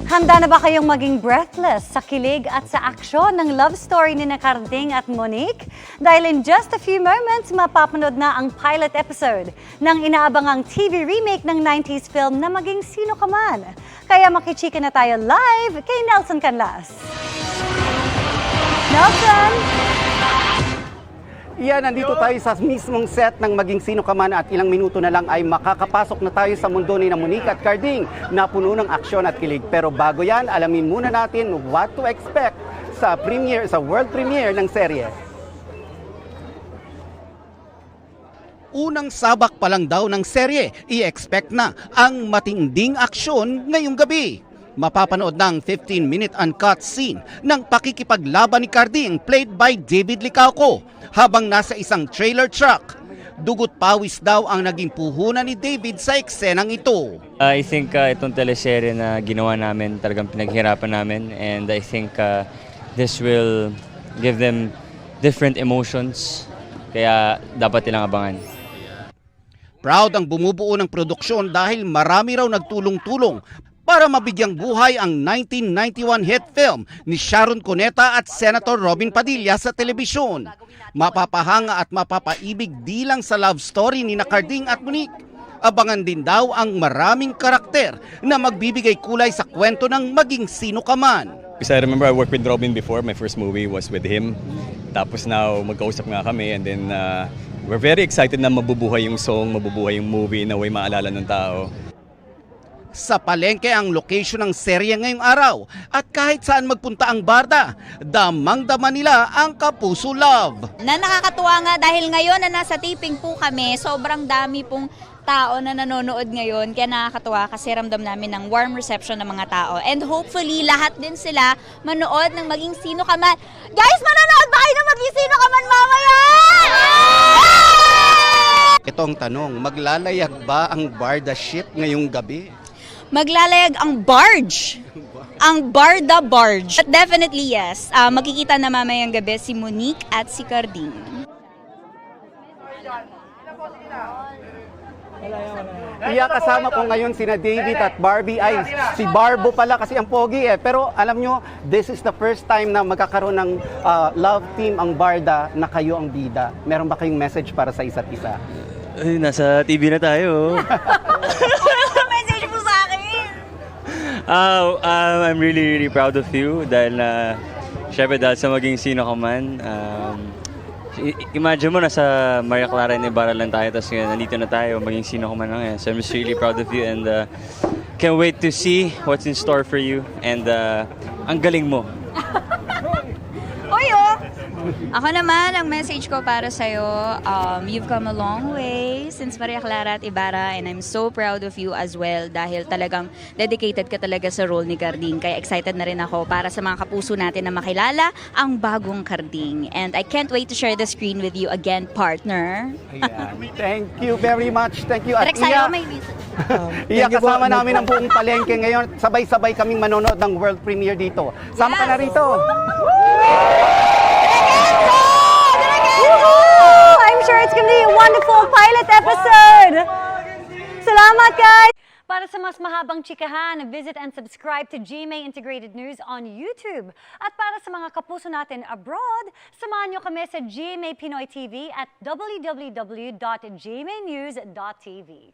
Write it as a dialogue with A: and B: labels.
A: Handa na ba kayong maging breathless sa kilig at sa aksyon ng love story ni Carding at Monique? Dahil in just a few moments, mapapanood na ang pilot episode ng inaabangang TV remake ng 90s film na Maging Sino Ka Man. Kaya makichika na tayo live kay Nelson Canlas. Nelson!
B: Iyan, nandito tayo sa mismong set ng Maging Sino Ka Man at ilang minuto na lang ay makakapasok na tayo sa mundo ni Monique at Carding na puno ng aksyon at kilig. Pero bago yan, alamin muna natin what to expect sa world premiere ng serye. Unang sabak pa lang daw ng serye, i-expect na ang matinding aksyon ngayong gabi. Mapapanood ng 15-minute uncut scene ng pakikipaglaban ni Carding played by David Licauco habang nasa isang trailer truck. Dugot pawis daw ang naging puhunan ni David sa eksenang ito.
C: I think itong teleserye na ginawa namin talagang pinaghirapan namin, and I think this will give them different emotions, kaya dapat nilang abangan.
B: Proud ang bumubuo ng produksyon dahil marami raw nagtulong-tulong para mabigyang buhay ang 1991 hit film ni Sharon Cuneta at Senator Robin Padilla sa telebisyon. Mapapahanga at mapapaibig di lang sa love story ni Carding at Monique. Abangan din daw ang maraming karakter na magbibigay kulay sa kwento ng Maging Sino Ka Man.
D: Because I remember I worked with Robin before. My first movie was with him. Tapos now magkausap nga kami, and then we're very excited na mabubuhay yung song, mabubuhay yung movie na way maalala ng tao.
B: Sa palengke ang location ng serye ngayong araw at kahit saan magpunta ang barda, damang-dama nila ang Kapuso Love.
E: Nakakatuwa nga dahil ngayon na nasa taping po kami, sobrang dami pong tao na nanonood ngayon, kaya nakakatuwa kasi ramdam namin ng warm reception ng mga tao. And hopefully lahat din sila manood ng Maging Sino Ka Man. Guys, manonood ba kayo ng Maging Sino Ka Man mamaya?
B: Ito ang tanong, maglalayag ba ang barda ship ngayong gabi?
E: Maglalayag ang barge. Ang Barda Barge. But definitely yes. Makikita na mamayang gabi si Monique at si Carding.
B: Iya, kasama ko ngayon sina David at Barbie. Ay, si Barbo pala kasi ang pogi eh. Pero alam nyo, this is the first time na magkakaroon ng love team ang barda na kayo ang bida. Meron ba kayong message para sa isa't isa?
C: Ay, nasa TV na tayo.
E: Message mo sa akin!
C: I'm really proud of you dahil syempre dahil sa Maging Sino Ka Man. Imagine mo, nasa Maria Clara and Ibarra lang tayo, tapos ngayon nandito na tayo, Maging Sino Ka Man na ngayon. So I'm just really proud of you, and can't wait to see what's in store for you, and ang galing mo.
E: Oy, oh! Ako naman, ang message ko para sa'yo, you've come a long way since Maria Clara at Ibarra, and I'm so proud of you as well dahil talagang dedicated ka talaga sa role ni Carding. Kaya excited na rin ako para sa mga kapuso natin na makilala ang bagong Carding. And I can't wait to share the screen with you again, partner.
B: Ayan. Thank you very much. Thank you. At
E: Pero
B: Iya,
E: may
B: Iya, kasama namin ang buong palengke ngayon. Sabay-sabay kaming manonood ng world premiere dito. Sama ka na rito.
A: I'm sure it's gonna be a wonderful pilot episode! Salamat, guys! Para sa mas mahabang chikahan, visit and subscribe to GMA Integrated News on YouTube. At para sa mga kapuso natin abroad, samahan nyo kami sa GMA Pinoy TV at www.gmanews.tv.